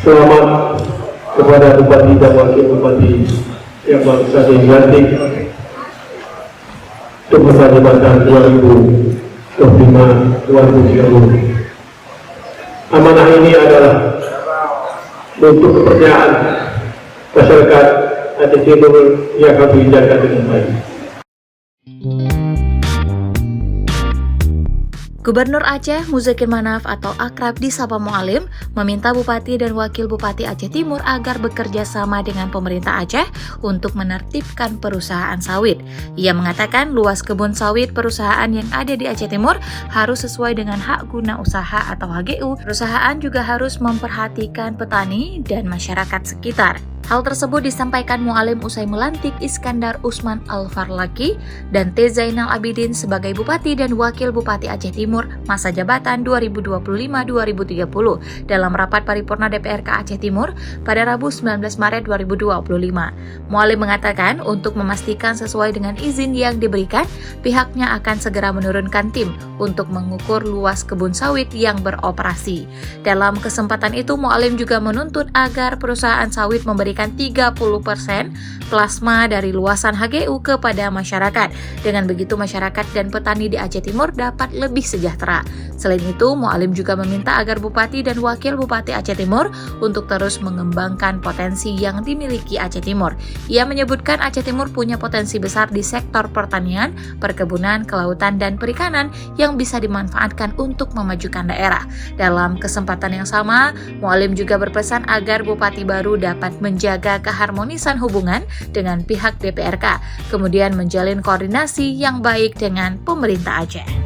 Selamat kepada Bupati dan Wakil Bupati yang baru saja dilantik untuk masa jabatan 2025-2030. Amanah ini adalah untuk kepercayaan masyarakat Aceh Timur yang harus dijaga dengan baik. Gubernur Aceh Muzakir Manaf atau akrab disapa Mualim meminta Bupati dan Wakil Bupati Aceh Timur agar bekerja sama dengan pemerintah Aceh untuk menertibkan perusahaan sawit. Ia mengatakan luas kebun sawit perusahaan yang ada di Aceh Timur harus sesuai dengan hak guna usaha atau HGU. Perusahaan juga harus memperhatikan petani dan masyarakat sekitar. Hal tersebut disampaikan Mualim usai melantik Iskandar Usman Al-Farlaki dan T. Zainal Abidin sebagai Bupati dan Wakil Bupati Aceh Timur masa jabatan 2025-2030 dalam rapat paripurna DPRK Aceh Timur pada Rabu 19 Maret 2025. Mualim mengatakan untuk memastikan sesuai dengan izin yang diberikan, pihaknya akan segera menurunkan tim untuk mengukur luas kebun sawit yang beroperasi. Dalam kesempatan itu, Mualim juga menuntut agar perusahaan sawit memberikan 30% plasma dari luasan HGU kepada masyarakat. Dengan begitu masyarakat dan petani di Aceh Timur dapat lebih sejahtera. Selain itu, Mualim juga meminta agar Bupati dan Wakil Bupati Aceh Timur untuk terus mengembangkan potensi yang dimiliki Aceh Timur. Ia menyebutkan Aceh Timur punya potensi besar di sektor pertanian, perkebunan, kelautan, dan perikanan yang bisa dimanfaatkan untuk memajukan daerah. Dalam kesempatan yang sama, Mualim juga berpesan agar Bupati baru dapat menjaga keharmonisan hubungan dengan pihak DPRK, kemudian menjalin koordinasi yang baik dengan pemerintah Aceh.